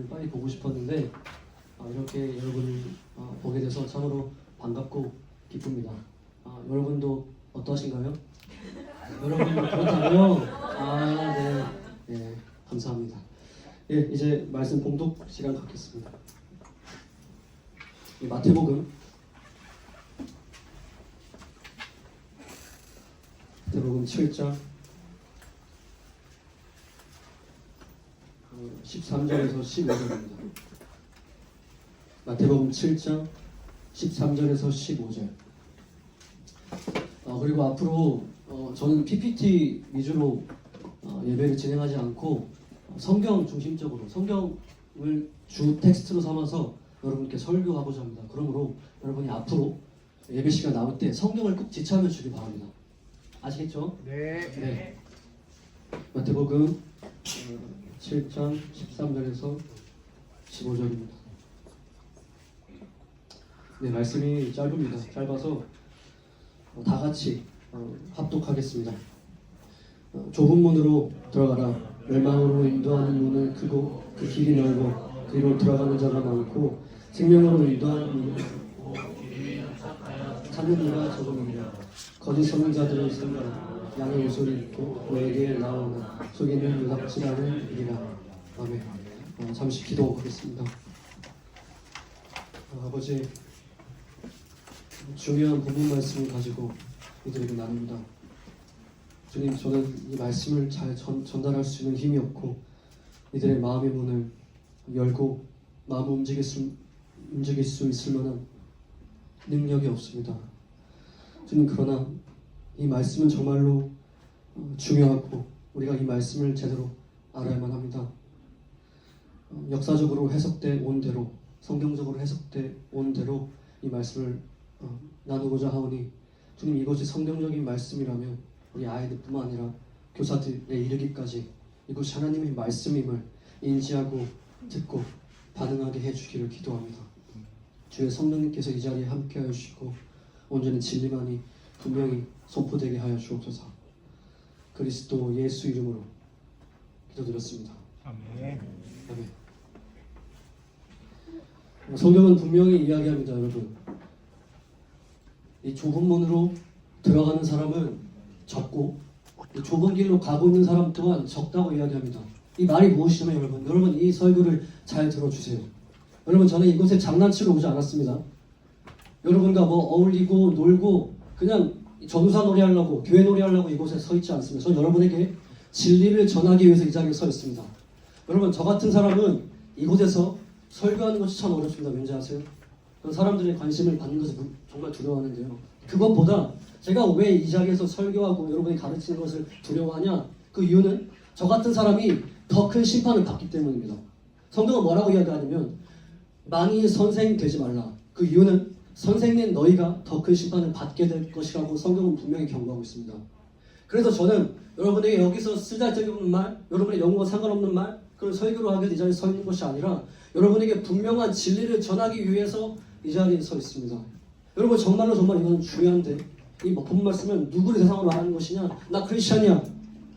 빨리 보고 싶었는데 이렇게 여러분을 보게 돼서 참으로 반갑고 기쁩니다. 여러분도 어떠신가요? 여러분 그렇다고요? 네, 감사합니다. 예, 이제 말씀 봉독 시간 갖겠습니다. 마태복음 7장 13절에서 15절입니다. 마태복음 7장 13절에서 15절. 그리고 앞으로 저는 PPT 위주로 예배를 진행하지 않고 성경 중심적으로 성경을 주 텍스트로 삼아서 여러분께 설교하고자 합니다. 그러므로 여러분이 앞으로 예배 시간 나올 때 성경을 꼭 지참해 주기 바랍니다. 아시겠죠? 네. 마태복음 7장 13절에서 15절입니다. 네, 말씀이 짧습니다. 짧아서 다 같이 합독하겠습니다. 좁은 문으로 들어가라. 멸망으로 인도하는 문은 크고 그 길이 넓고 그리로 들어가는 자가 많고 생명으로 인도하는 문은 찾는 이가 적음이라. 거짓 선지자들은 있으나 양의 옷을 입고 그에게 나오나 속에는 유답지라는 일이라. 아멘. 잠시 기도하겠습니다. 아버지, 중요한 본문 말씀을 가지고 이들에게 나눕니다. 주님, 저는 이 말씀을 잘 전달할 수 있는 힘이 없고 이들의 마음의 문을 열고 마음을 움직일 수 있을 만한 능력이 없습니다. 주님, 그러나 이 말씀은 정말로 중요하고 우리가 이 말씀을 제대로 알아야만 합니다. 역사적으로 해석돼 온 대로, 성경적으로 해석돼 온 대로 이 말씀을 나누고자 하오니 주님, 이것이 성경적인 말씀이라면 우리 아이들뿐만 아니라 교사들에 이르기까지 이것이 하나님의 말씀임을 인지하고 듣고 반응하게 해주기를 기도합니다. 주의 성령님께서 이 자리에 함께하여 주시고 온전히 진리만이 분명히 선포되게 하여 주옵소서. 그리스도 예수 이름으로 기도드렸습니다. 아멘. 아멘. 성경은 분명히 이야기합니다, 여러분. 이 좁은 문으로 들어가는 사람은 적고 이 좁은 길로 가고 있는 사람 또한 적다고 이야기합니다. 이 말이 무엇이냐면 여러분 이 설교를 잘 들어주세요. 여러분, 저는 이곳에 장난치러 오지 않았습니다. 여러분과 어울리고 놀고 그냥 전우사 놀이하려고, 교회 놀이하려고 이곳에 서 있지 않습니다. 저는 여러분에게 진리를 전하기 위해서 이 자리에 서 있습니다. 여러분, 저 같은 사람은 이곳에서 설교하는 것이 참 어렵습니다. 왠지 아세요? 사람들의 관심을 받는 것을 정말 두려워하는데요. 그것보다 제가 왜 이 자리에서 설교하고 여러분이 가르치는 것을 두려워하냐? 그 이유는 저 같은 사람이 더 큰 심판을 받기 때문입니다. 성경은 뭐라고 이야기하냐면 만일 선생 되지 말라. 그 이유는 선생님 너희가 더 큰 심판을 받게 될 것이라고 성경은 분명히 경고하고 있습니다. 그래서 저는 여러분에게 여기서 쓰잘데기 말, 여러분의 영어와 상관없는 말, 그걸 설교로 하기 위해서 이 자리에 서 있는 것이 아니라 여러분에게 분명한 진리를 전하기 위해서 이 자리에 서 있습니다. 여러분, 정말 이건 중요한데 이 본 말씀은 누구를 대상으로 말하는 것이냐? 나 크리스찬이야,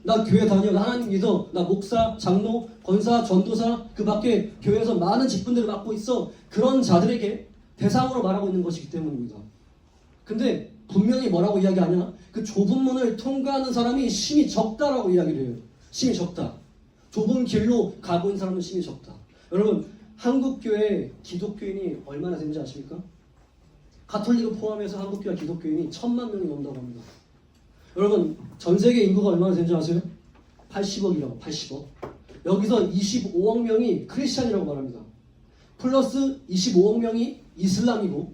나 교회 다녀, 나 하나님 믿어, 나 목사, 장로, 권사, 전도사, 그 밖에 교회에서 많은 직분들을 맡고 있어. 그런 자들에게 대상으로 말하고 있는 것이기 때문입니다. 근데 분명히 뭐라고 이야기하냐? 그 좁은 문을 통과하는 사람이 심히 적다라고 이야기를 해요. 심히 적다. 좁은 길로 가고 있는 사람은 심히 적다. 여러분, 한국교회 기독교인이 얼마나 되는지 아십니까? 가톨릭을 포함해서 한국교회 기독교인이 1000만 명이 넘는다고 합니다. 여러분, 전 세계 인구가 얼마나 되는지 아세요? 80억이라고, 80억. 여기서 25억 명이 크리스찬이라고 말합니다. 플러스 25억 명이 이슬람이고,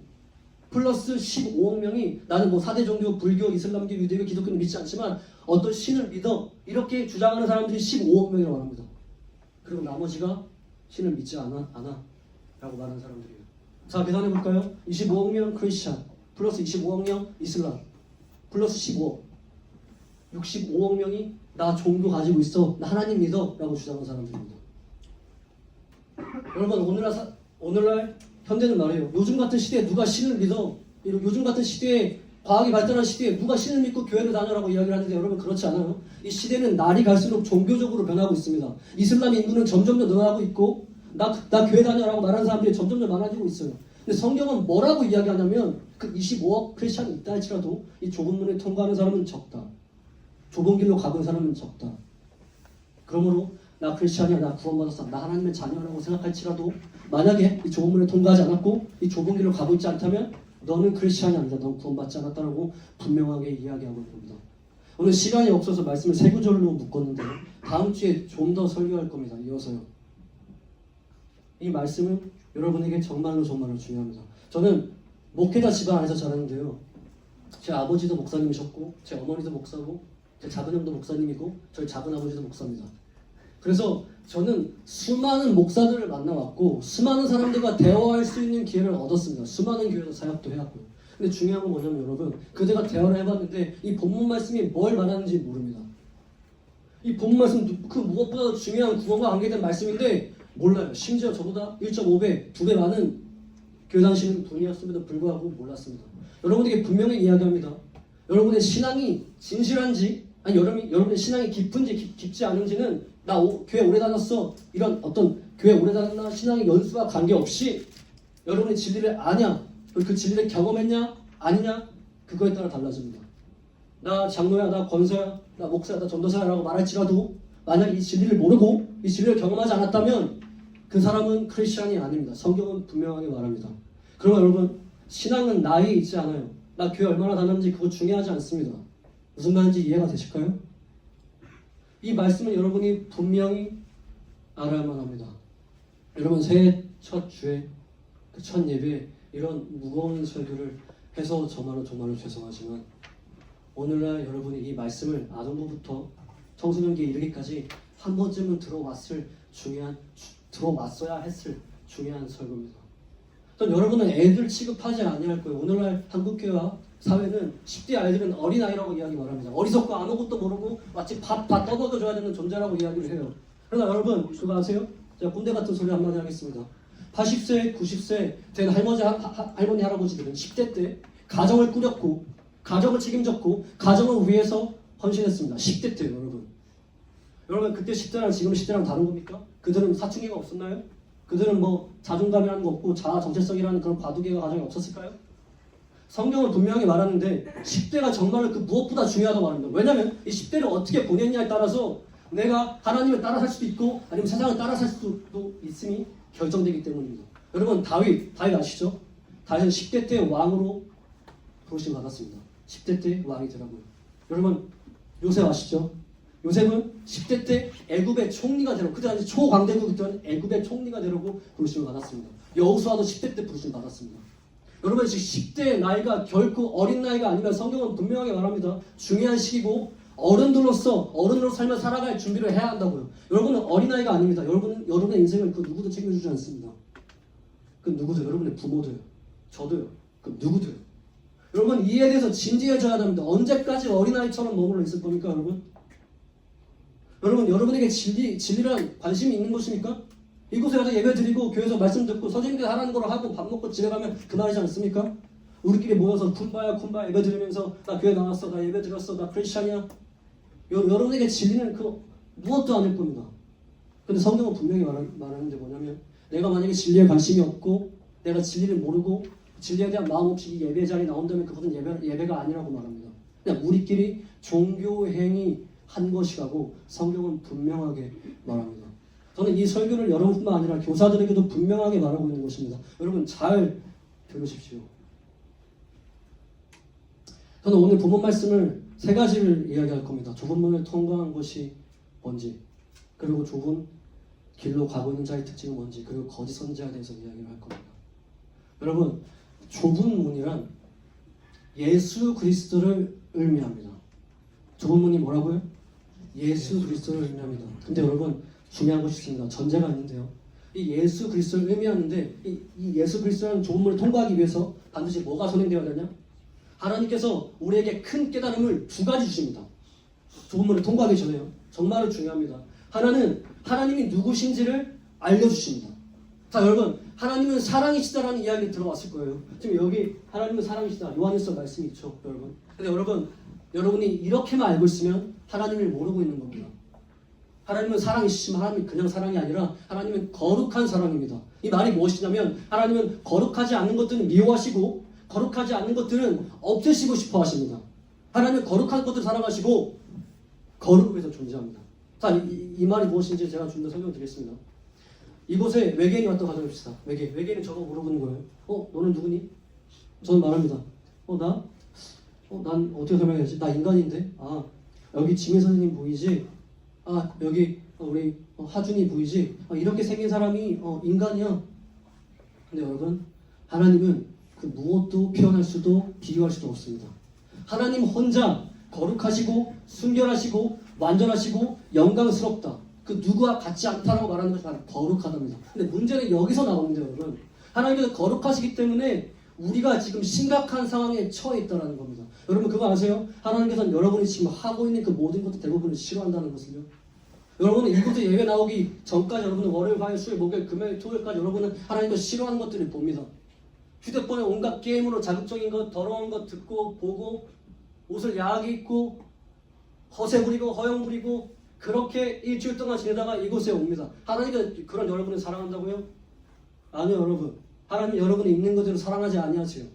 플러스 15억 명이 나는 4대 종교, 불교, 이슬람교, 유대교, 기독교는 믿지 않지만 어떤 신을 믿어, 이렇게 주장하는 사람들이 15억 명이라고 말합니다. 그리고 나머지가 신을 믿지 않아 라고 말하는 사람들이에요. 자, 계산해볼까요? 25억 명 크리스찬 플러스 25억 명 이슬람 플러스 15억 65억 명이 나 종교 가지고 있어, 나 하나님 믿어 라고 주장하는 사람들입니다. 여러분, 오늘날 현대는 말이에요. 요즘 같은 시대에 누가 신을 믿어? 요즘 같은 시대에, 과학이 발달한 시대에 누가 신을 믿고 교회를 다녀라고 이야기를 하는데 여러분, 그렇지 않아요. 이 시대는 날이 갈수록 종교적으로 변하고 있습니다. 이슬람 인구는 점점 더 늘어나고 있고 나 교회 다녀라고 말하는 사람들이 점점 더 많아지고 있어요. 근데 성경은 뭐라고 이야기하냐면 그 25억 크리스천이 있다 할지라도 이 좁은 문을 통과하는 사람은 적다. 좁은 길로 가본 사람은 적다. 그러므로 나 크리스천이야, 나 구원받았어, 나 하나님의 자녀라고 생각할지라도 만약에 이 좁은 문을 통과하지 않았고 이 좁은 길로 가고 있지 않다면 너는 크리스천이 아니다. 넌 구원받지 않았다라고 분명하게 이야기하고 있는 겁니다. 오늘 시간이 없어서 말씀을 세 구절로 묶었는데 다음 주에 좀 더 설교할 겁니다. 이어서요. 이 말씀은 여러분에게 정말로 중요합니다. 저는 목회자 집안 안에서 자랐는데요. 제 아버지도 목사님이셨고 제 어머니도 목사고 제 작은 형도 목사님이고 저희 작은 아버지도 목사입니다. 그래서 저는 수많은 목사들을 만나왔고 수많은 사람들과 대화할 수 있는 기회를 얻었습니다. 수많은 교회에서 사역도 해왔고요. 근데 중요한 건 뭐냐면 여러분, 그대가 대화를 해봤는데 이 본문 말씀이 뭘 말하는지 모릅니다. 이 본문 말씀 그 무엇보다도 중요한 구원과 관계된 말씀인데 몰라요. 심지어 저보다 1.5배, 2배 많은 교회 다니시는 분이었음에도 불구하고 몰랐습니다. 여러분에게 분명히 이야기합니다. 여러분의 신앙이 진실한지 아니 여러분의 신앙이 깊은지 깊지 않은지는 나 교회 오래 다녔어 이런 어떤 교회 오래 다녔나 신앙의 연수와 관계없이 여러분의 진리를 아냐 그 진리를 경험했냐 아니냐 그거에 따라 달라집니다. 나 장로야, 나 권사야, 나 목사야, 나 전도사야라고 말할지라도 만약 이 진리를 모르고 이 진리를 경험하지 않았다면 그 사람은 크리스천이 아닙니다. 성경은 분명하게 말합니다. 그러면 여러분, 신앙은 나이에 있지 않아요. 나 교회 얼마나 다녔는지 그거 중요하지 않습니다. 무슨 말인지 이해가 되실까요? 이 말씀은 여러분이 분명히 알아야만 합니다. 여러분, 새해 첫 주에 그 첫 예배에 이런 무거운 설교를 해서 정말로 죄송하지만 오늘날 여러분이 이 말씀을 아동부부터 청소년기에 이르기까지 한 번쯤은 들어왔어야 했을 중요한 설교입니다. 여러분은 애들 취급하지 아니할 거예요. 오늘날 한국교회와 사회는 10대 아이들은 어린아이라고 이야기 말합니다. 어리석고 아무것도 모르고 마치 밥 다 떠먹여줘야 되는 존재라고 이야기를 해요. 그러나 여러분 그거 아세요? 제가 꼰대 같은 소리 한마디 하겠습니다. 80세, 90세 된 할머니, 할아버지들은 10대 때 가정을 꾸렸고 가정을 책임졌고 가정을 위해서 헌신했습니다. 10대 때 여러분 그때 10대랑 지금 10대랑 다른 겁니까? 그들은 사춘기가 없었나요? 그들은 뭐 자존감이라는 거 없고 자아 정체성이라는 그런 과도기가 가정에 없었을까요? 성경은 분명히 말하는데 10대가 정말 그 무엇보다 중요하다고 말합니다. 왜냐하면 이 10대를 어떻게 보냈냐에 따라서 내가 하나님을 따라 살 수도 있고 아니면 세상을 따라 살 수도 있음이 결정되기 때문입니다. 여러분 다윗 아시죠? 다윗은 10대 때 왕으로 부르심 받았습니다. 10대 때 왕이 되라고요. 여러분 요셉 아시죠? 요셉은 10대 때 애굽의 총리가 되라고 그때 당시 초강대국이던 애굽의 총리가 되라고 부르심을 받았습니다. 여호수아도 10대 때 부르심을 받았습니다. 여러분 지금 10대의 나이가 결코 어린 나이가 아니라 성경은 분명하게 말합니다. 중요한 시기고 어른으로 살며 살아갈 준비를 해야 한다고요. 여러분은 어린아이가 아닙니다. 여러분의 인생을 그 누구도 책임주지 않습니다. 그 누구도 여러분의 부모도요. 저도요. 그 누구도요. 여러분 이에 대해서 진지해져야 합니다. 언제까지 어린아이처럼 머물러 있을 겁니까 여러분? 여러분 여러분에게 진리란 관심이 있는 것입니까? 이곳에 가서 예배 드리고 교회에서 말씀 듣고 선생님들 하라는 걸 하고 밥 먹고 집에 가면 그만이지 않습니까? 우리끼리 모여서 쿤바야 예배 드리면서 나 교회 나왔어, 나 예배 드렸어, 나 크리스찬이야. 여러분에게 진리는 무엇도 아닐 겁니다. 근데 성경은 분명히 말하는데 뭐냐면 내가 만약에 진리에 관심이 없고 내가 진리를 모르고 진리에 대한 마음 없이 이 예배 자리에 나온다면 그것은 예배가 아니라고 말합니다. 그냥 우리끼리 종교행위 한 것이라고 성경은 분명하게 말합니다. 저는 이 설교를 여러분뿐만 아니라 교사들에게도 분명하게 말하고 있는 것입니다. 여러분 잘 들으십시오. 저는 오늘 본문 말씀을 세 가지를 이야기할 겁니다. 좁은 문을 통과한 것이 뭔지, 그리고 좁은 길로 가고 있는 자의 특징은 뭔지, 그리고 거짓 선지자에 대해서 이야기를 할 겁니다. 여러분, 좁은 문이란 예수 그리스도를 의미합니다. 좁은 문이 뭐라고요? 예수 그리스도를 의미합니다. 근데 여러분 중요한 것이 있습니다. 전제가 있는데요. 이 예수 그리스도를 의미하는데 이 예수 그리스도라는 좁은 문을 통과하기 위해서 반드시 뭐가 선행되어야 되냐? 하나님께서 우리에게 큰 깨달음을 두 가지 주십니다. 좁은 문을 통과하기 전에요. 정말로 중요합니다. 하나는 하나님이 누구신지를 알려주십니다. 자 여러분, 하나님은 사랑이시다라는 이야기 들어왔을 거예요. 지금 여기 하나님은 사랑이시다 요한일서 말씀이 있죠, 여러분. 근데 여러분이 이렇게만 알고 있으면 하나님을 모르고 있는 겁니다. 하나님은 사랑이시지만 하나님은 그냥 사랑이 아니라 하나님은 거룩한 사랑입니다. 이 말이 무엇이냐면 하나님은 거룩하지 않는 것들은 미워하시고 거룩하지 않는 것들은 없애시고 싶어 하십니다. 하나님은 거룩한 것들을 사랑하시고 거룩을 위해서 존재합니다. 자, 이 말이 무엇인지 제가 좀 더 설명드리겠습니다. 이곳에 외계인이 왔다 가정합시다. 외계인은 저거 물어보는 거예요. 너는 누구니? 저는 말합니다. 난 어떻게 설명해야지? 나 인간인데? 여기 지민 선생님 보이지? 여기 우리 하준이 보이지? 이렇게 생긴 사람이 인간이야. 근데 여러분, 하나님은 그 무엇도 표현할 수도 비교할 수도 없습니다. 하나님 혼자 거룩하시고 순결하시고 완전하시고 영광스럽다. 그 누구와 같지 않다라고 말하는 것이 바로 거룩하답니다. 근데 문제는 여기서 나오는데 여러분, 하나님께서 거룩하시기 때문에 우리가 지금 심각한 상황에 처해 있다는 겁니다. 여러분 그거 아세요? 하나님께서는 여러분이 지금 하고 있는 그 모든 것들 대부분을 싫어한다는 것을요. 여러분은 이곳에 예배 나오기 전까지 여러분은 월요일, 화요일, 수요일, 목요일, 금요일, 토요일까지 여러분은 하나님께서 싫어하는 것들을 봅니다. 휴대폰에 온갖 게임으로 자극적인 것, 더러운 것 듣고 보고 옷을 야하게 입고 허세 부리고 허영 부리고 그렇게 일주일 동안 지내다가 이곳에 옵니다. 하나님께서 그런 여러분을 사랑한다고요? 아니요 여러분. 하나님 여러분이 있는 그대로 사랑하지 아니하세요.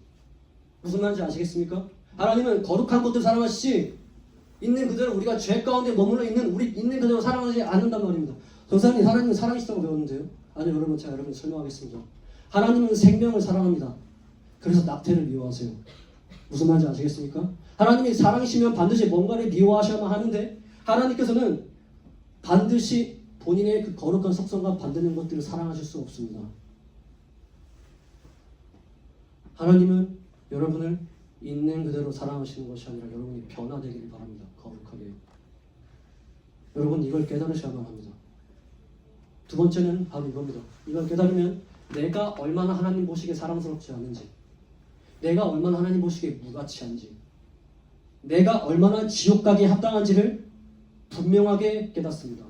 무슨 말인지 아시겠습니까? 하나님은 거룩한 것들 사랑하시지 있는 그대로 우리가 죄 가운데 머물러 있는 우리 있는 그대로 사랑하지 않는단 말입니다. 전사님 하나님은 사랑이시다고 배웠는데요. 아니요 여러분 제가 여러분 설명하겠습니다. 하나님은 생명을 사랑합니다. 그래서 낙태를 미워하세요. 무슨 말인지 아시겠습니까? 하나님이 사랑이시면 반드시 뭔가를 미워하셔야만 하는데 하나님께서는 반드시 본인의 그 거룩한 속성과 반대되는 것들을 사랑하실 수 없습니다. 하나님은 여러분을 있는 그대로 사랑하시는 것이 아니라 여러분이 변화되기를 바랍니다. 거룩하게. 여러분 이걸 깨달으셔야만 합니다. 두 번째는 바로 이겁니다. 이걸 깨달으면 내가 얼마나 하나님 보시기에 사랑스럽지 않은지, 내가 얼마나 하나님 보시기에 무가치한지, 내가 얼마나 지옥 가기에 합당한지를 분명하게 깨닫습니다.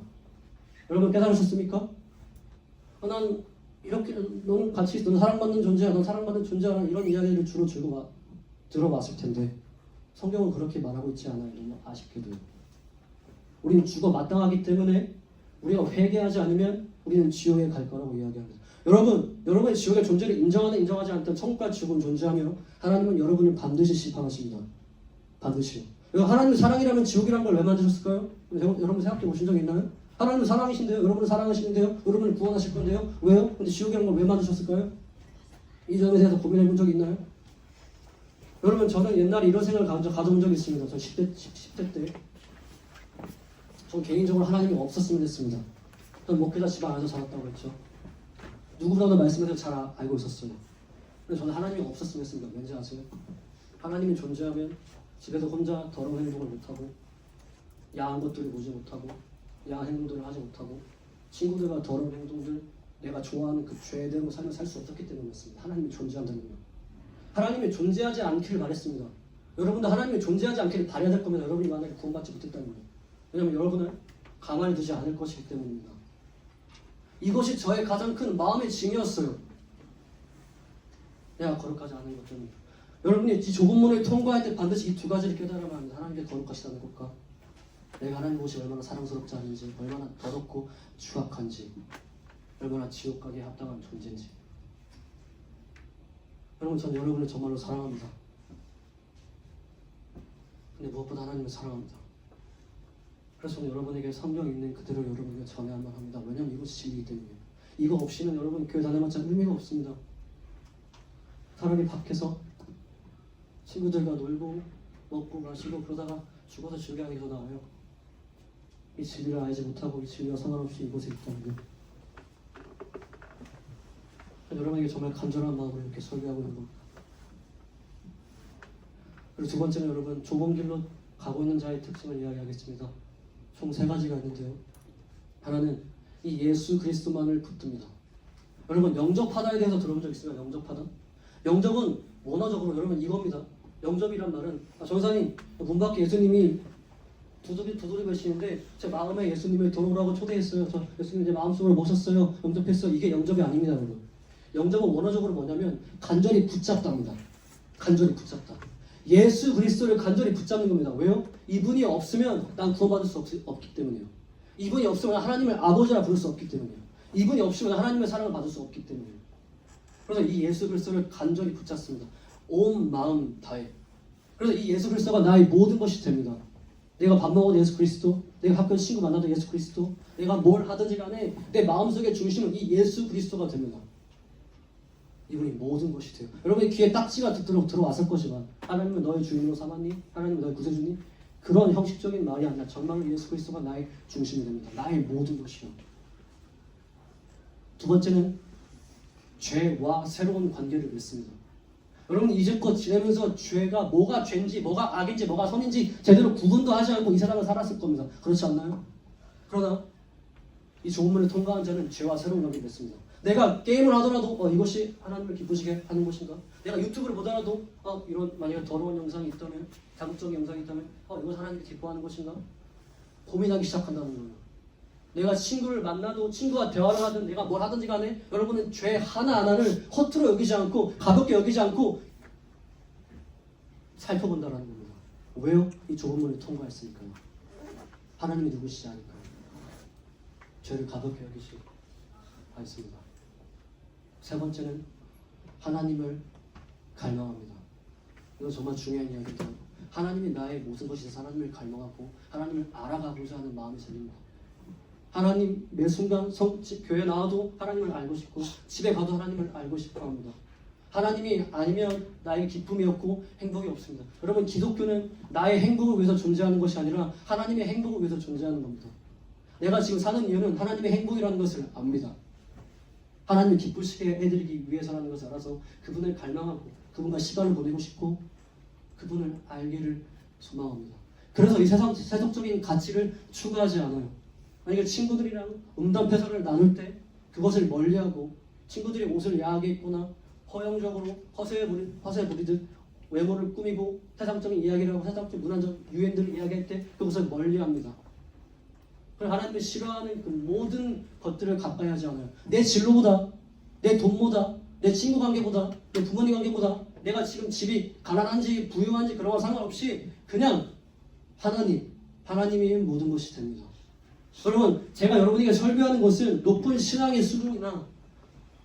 여러분 깨달으셨습니까? 난 이렇게 너는 같이 너는 사랑받는 존재야, 넌 사랑받는 존재야 이런 이야기를 주로 들어봤을 텐데 성경은 그렇게 말하고 있지 않아요. 너무 아쉽게도 우리는 죽어 마땅하기 때문에 우리가 회개하지 않으면 우리는 지옥에 갈 거라고 이야기합니다. 여러분의 지옥의 존재를 인정하든 인정하지 않든 천국과 지옥은 존재하며 하나님은 여러분을 반드시 심판하십니다. 반드시요. 하나님의 사랑이라면 지옥이라는 걸 왜 만드셨을까요? 여러분 생각해 보신 적 있나요? 하나님은 사랑이신데요. 여러분을 사랑하시는데요. 여러분을 구원하실 건데요. 왜요? 근데 지옥이라는 걸 왜 만드셨을까요? 이 점에 대해서 고민해 본 적이 있나요? 여러분 저는 옛날에 이런 생각을 가져본 적이 있습니다. 저 10대 때 전 개인적으로 하나님이 없었으면 했습니다. 저는 목회자 집안 안에서 자랐다고 했죠. 누구보다도 말씀에 대해서 잘 알고 있었어요. 근데 저는 하나님이 없었으면 했습니다. 왠지 아세요? 하나님이 존재하면 집에서 혼자 더러운 행동을 못하고 야한 것들을 보지 못하고 야한 행동들을 하지 못하고 친구들과 더러운 행동들 내가 좋아하는 그 죄대로 삶을 살 수 없었기 때문이었습니다. 하나님이 존재한다는 거. 하나님이 존재하지 않기를 바랬습니다. 여러분도 하나님이 존재하지 않기를 바라야 될 거면 여러분이 만약에 구원받지 못했다는 거예요. 왜냐하면 여러분을 가만히 두지 않을 것이기 때문입니다. 이것이 저의 가장 큰 마음의 징이었어요. 내가 거룩하지 않은 것 때문에. 여러분이 이 좁은 문을 통과할 때 반드시 이 두 가지를 깨달아야 합니다. 하나님께 거룩하시다는 것과 내가 하나님 보시 얼마나 사랑스럽지 않은지, 얼마나 더럽고 추악한지, 얼마나 지옥 가기에 합당한 존재인지. 여러분 전 여러분을 정말로 사랑합니다. 근데 무엇보다 하나님을 사랑합니다. 그래서 저는 여러분에게 성경 있는 그대로 여러분에게 전해야만 합니다. 왜냐하면 이것이 진리이기 때문에. 이거 없이는 여러분 교회 다녀봤자 의미가 없습니다. 사람이 밖에서 친구들과 놀고 먹고 마시고 그러다가 죽어서 지옥에 가기 더 나아요. 이 진리를 알지 못하고 이 진리와 상관없이 이곳에 있다는 것. 여러분에게 정말 간절한 마음으로 이렇게 설교하고 있는 겁니다. 그리고 두 번째는 여러분 좁은 길로 가고 있는 자의 특징을 이야기하겠습니다. 총 세 가지가 있는데요. 하나는 이 예수 그리스도만을 붙듭니다. 여러분 영접하다에 대해서 들어본 적 있어요? 영접하다? 영접은 원어적으로 여러분 이겁니다. 영접이란 말은 전사님 문 밖에 예수님이 두드리 계시는데 제 마음에 예수님을 들어오라고 초대했어요. 저 예수님 제 마음속으로 모셨어요. 영접했어요. 이게 영접이 아닙니다. 여러분. 영접은 원어적으로 뭐냐면 간절히 붙잡다입니다. 간절히 붙잡다. 예수 그리스도를 간절히 붙잡는 겁니다. 왜요? 이분이 없으면 난 구원받을 수 없기 때문이에요. 이분이 없으면 하나님을 아버지라 부를 수 없기 때문이에요. 이분이 없으면 하나님의 사랑을 받을 수 없기 때문이에요. 그래서 이 예수 그리스도를 간절히 붙잡습니다. 온 마음 다해. 그래서 이 예수 그리스도가 나의 모든 것이 됩니다. 내가 밥 먹어도 예수 그리스도, 내가 학교 친구 만나도 예수 그리스도, 내가 뭘 하든지 간에 내 마음속의 중심은 이 예수 그리스도가 됩니다. 이분이 모든 것이 돼요. 여러분의 귀에 딱지가 듣도록 들어왔을 것이지만 하나님은 너의 주인으로 삼았니? 하나님은 너의 구세주니? 그런 형식적인 말이 아니라 정말로 예수 그리스도가 나의 중심이 됩니다. 나의 모든 것이요. 두 번째는 죄와 새로운 관계를 맺습니다. 여러분 이제껏 지내면서 죄가 뭐가 죄인지 뭐가 악인지 뭐가 선인지 제대로 구분도 하지 않고 이 세상을 살았을 겁니다. 그렇지 않나요? 그러나 이 좋은 문을 통과한 자는 죄와 새로운 관계를 맺습니다. 내가 게임을 하더라도 이것이 하나님을 기쁘시게 하는 것인가? 내가 유튜브를 보더라도 이런 만약에 더러운 영상이 있다면, 자극적인 영상이 있다면 이것을 하나님을 기뻐하는 것인가? 고민하기 시작한다는 거예요. 내가 친구를 만나도 친구와 대화를 하든 내가 뭘 하든지 간에 여러분은 죄 하나하나를 허투루 여기지 않고 가볍게 여기지 않고 살펴본다는 겁니다. 왜요? 이 좁은 문을 통과했으니까요. 하나님이 누구시지 않을까요? 죄를 가볍게 여기지 않습니다. 세 번째는 하나님을 갈망합니다. 이거 정말 중요한 이야기입니다. 하나님이 나의 모든 것이서 하나님을 갈망하고 하나님을 알아가고자 하는 마음이 생깁니다. 하나님 매 순간 교회 나와도 하나님을 알고 싶고 집에 가도 하나님을 알고 싶어 합니다. 하나님이 아니면 나에게 기쁨이 없고 행복이 없습니다. 여러분 기독교는 나의 행복을 위해서 존재하는 것이 아니라 하나님의 행복을 위해서 존재하는 겁니다. 내가 지금 사는 이유는 하나님의 행복이라는 것을 압니다. 하나님을 기쁘시게 해드리기 위해서라는 것을 알아서 그분을 갈망하고 그분과 시간을 보내고 싶고 그분을 알기를 소망합니다. 그래서 이 세속적인 가치를 추구하지 않아요. 만약에 친구들이랑 음담패설을 나눌 때 그것을 멀리하고 친구들이 옷을 야하게 입거나 허영적으로 허세 부리듯 외모를 꾸미고 세상적인 이야기를 하고 세상적 문화적 유행들을 이야기할 때 그것을 멀리합니다. 그래서 하나님이 싫어하는 그 모든 것들을 가까이 하지 않아요. 내 진로보다, 내 돈보다, 내 친구 관계보다, 내 부모님 관계보다, 내가 지금 집이 가난한지 부유한지 그런 거 상관없이 그냥 하나님이 모든 것이 됩니다. 여러분, 제가 여러분에게 설교하는 것은 높은 신앙의 수준이나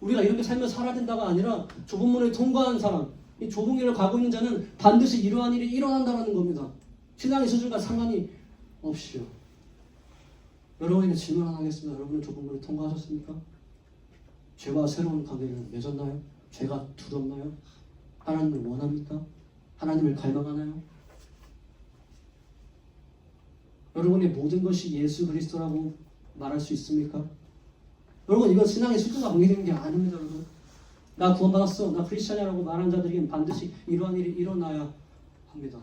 우리가 이렇게 살면서 살아야 된다가 아니라 좁은 문을 통과한 사람, 이 좁은 길을 가고 있는 자는 반드시 이러한 일이 일어난다는 겁니다. 신앙의 수준과 상관이 없이요. 여러분에게 질문 하나 하겠습니다. 여러분은 좁은 문을 통과하셨습니까? 죄와 새로운 관계를 맺었나요? 죄가 두렵나요? 하나님을 원합니까? 하나님을 갈망하나요? 여러분의 모든 것이 예수 그리스도라고 말할 수 있습니까? 여러분 이건 신앙의 수준과 관계되는 게 아닙니다. 여러분. 나 구원받았어, 나 크리스찬이라고 말하는 자들에게는 반드시 이러한 일이 일어나야 합니다.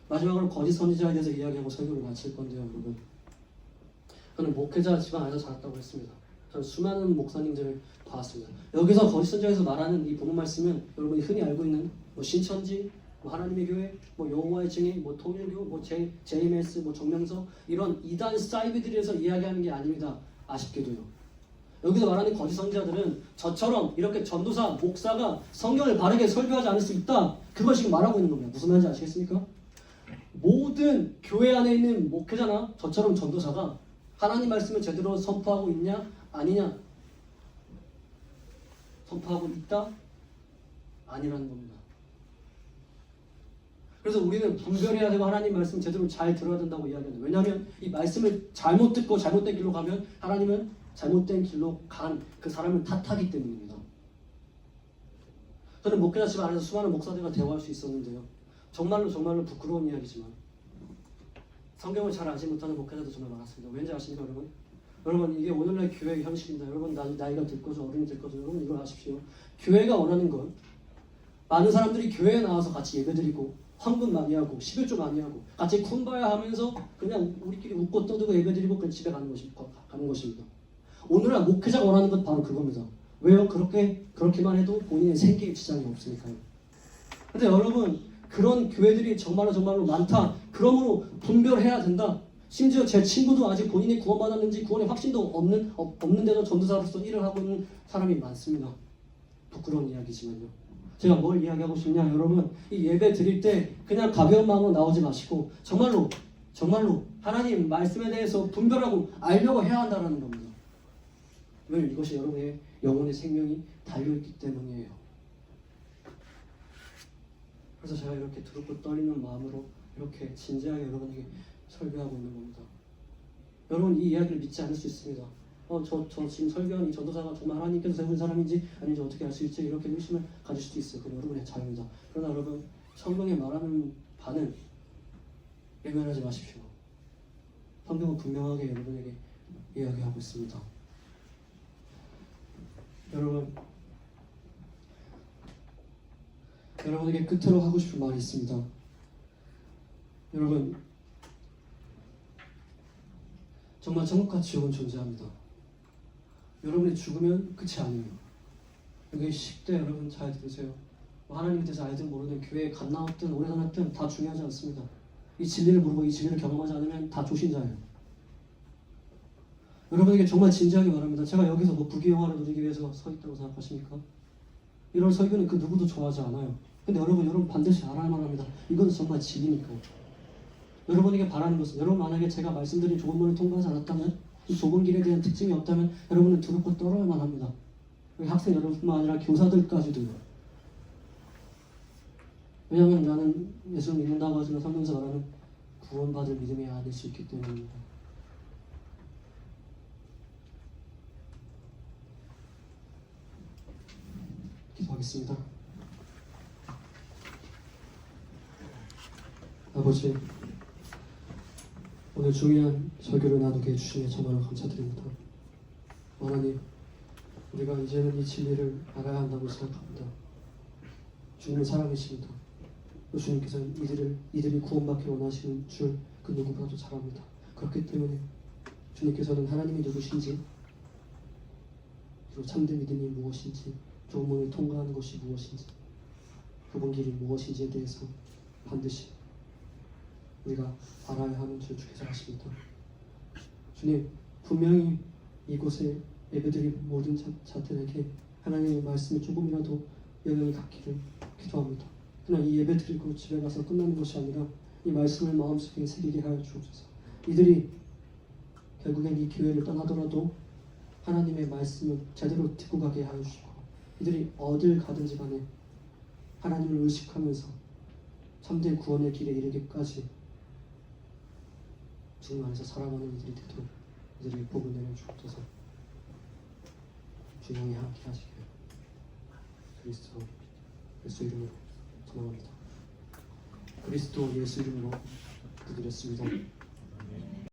마지막으로 거짓 선지자에 대해서 이야기하고 설교를 마칠 건데요. 여러분, 저는 목회자 집안 안에서 자랐다고 했습니다. 저는 수많은 목사님들을 봤습니다. 여기서 거짓 선지자에서 말하는 이 복음 말씀은 여러분이 흔히 알고 있는 신천지, 하나님의 교회, 여호와의 증인, 통일교, JMS, 정명서 이런 이단 사이비들에서 이야기하는 게 아닙니다. 아쉽게도요. 여기서 말하는 거짓 선지자들은 저처럼 이렇게 전도사, 목사가 성경을 바르게 설교하지 않을 수 있다. 그걸 지금 말하고 있는 겁니다. 무슨 말인지 아시겠습니까? 모든 교회 안에 있는 목회자나 저처럼 전도사가 하나님 말씀을 제대로 선포하고 있냐? 아니냐? 선포하고 있다? 아니라는 겁니다. 그래서 우리는 분별해야 되고 하나님 말씀 제대로 잘 들어야 된다고 이야기합니다. 왜냐하면 이 말씀을 잘못 듣고 잘못된 길로 가면 하나님은 잘못된 길로 간 그 사람을 탓하기 때문입니다. 저는 목회자 집 안에서 수많은 목사들과 대화할 수 있었는데요. 정말로 부끄러운 이야기지만 성경을 잘 알지 못하는 목회자도 정말 많았습니다. 왠지 아십니까 여러분? 여러분 이게 오늘날 교회의 현실입니다. 여러분 나이가 들거죠, 어른이 들거죠. 여러분 이걸 아십시오. 교회가 원하는 건 많은 사람들이 교회에 나와서 같이 예배드리고 헌금 많이 하고 11조 많이 하고 같이 쿤바야 하면서 그냥 우리끼리 웃고 떠들고 예배드리고 그냥 집에 가는 것입니다. 오늘날 목회자가 원하는 건 바로 그겁니다. 왜요? 그렇게만 해도 본인의 생계에 지장이 없으니까요. 근데 여러분 그런 교회들이 정말로 많다. 그러므로 분별해야 된다. 심지어 제 친구도 아직 본인이 구원받았는지 구원의 확신도 없는데도 전도사로서 일을 하고 있는 사람이 많습니다. 부끄러운 이야기지만요. 제가 뭘 이야기하고 싶냐, 여러분 이 예배 드릴 때 그냥 가벼운 마음으로 나오지 마시고 정말로 정말로 하나님 말씀에 대해서 분별하고 알려고 해야 한다는 겁니다. 왜? 이것이 여러분의 영혼의 생명이 달려있기 때문이에요. 그래서 제가 이렇게 두렵고 떨리는 마음으로 이렇게 진지하게 여러분에게 설교하고 있는 겁니다. 여러분 이 이야기를 믿지 않을 수 있습니다. 저 지금 설교한 이 전도사가 정말 하나님께서 세운 사람인지 아닌지 어떻게 알 수 있지? 이렇게 의심을 가질 수도 있어요. 그건 여러분의 자유입니다. 그러나 여러분 성경에 말하는 바는 외면하지 마십시오. 성경은 분명하게 여러분에게 이야기하고 있습니다. 여러분에게 끝으로 하고 싶은 말이 있습니다. 여러분, 정말 천국과 지옥은 존재합니다. 여러분이 죽으면 끝이 아니에요. 여기 10대 여러분 잘 들으세요. 하나님에 대해서 알든 모르든 교회에 갓 나왔든 오래 다녔든 다 중요하지 않습니다. 이 진리를 모르고 이 진리를 경험하지 않으면 다 조신자예요. 여러분에게 정말 진지하게 말합니다. 제가 여기서 뭐 부귀영화를 누리기 위해서 서 있다고 생각하십니까? 이런 설교는 그 누구도 좋아하지 않아요. 근데 여러분 반드시 알아야만 합니다. 이건 정말 진리니까. 여러분에게 바라는 것은, 여러분 만약에 제가 말씀드린 좁은 문을 통과하지 않았다면, 이 좁은 길에 대한 특징이 없다면 여러분은 두렵고 떨어야만 합니다. 학생 여러분뿐만 아니라 교사들까지도요. 왜냐하면 나는 예수를 믿는다고 하지만 성경에서 말하는 구원받을 믿음이 아닐 수 있기 때문입니다. 기도하겠습니다. 아버지, 오늘 중요한 설교를 나누게 해주시니 정말로 감사드립니다. 하나님, 우리가 이제는 이 진리를 알아야 한다고 생각합니다. 주님은 사랑이십니다. 또 주님께서는 이들이 구원받기 원하시는 줄 그 누구보다도 잘 압니다. 그렇기 때문에 주님께서는 하나님이 누구신지, 그리고 참된 믿음이 무엇인지, 좁은 문을 통과하는 것이 무엇인지, 좁은 길이 무엇인지에 대해서 반드시 우리가 알아야 하는 줄 주께서 아십니다. 주님, 분명히 이곳에 예배드린 모든 자들에게 하나님의 말씀이 조금이라도 영향이 갖기를 기도합니다. 그러나 이 예배 드리고 집에 가서 끝나는 것이 아니라 이 말씀을 마음속에 새기게 하여 주옵소서. 이들이 결국엔 이 교회를 떠나더라도 하나님의 말씀을 제대로 듣고 가게 하여 주시고, 이들이 어딜 가든지 간에 하나님을 의식하면서 참된 구원의 길에 이르기까지 주님 안에서 살아가는 이들이 되도록 이들에게 복을 내려 주옵소서. 주님이 함께 하시길 그리스도 예수 이름으로 전합니다. 그리스도 예수 이름으로 기도드렸습니다.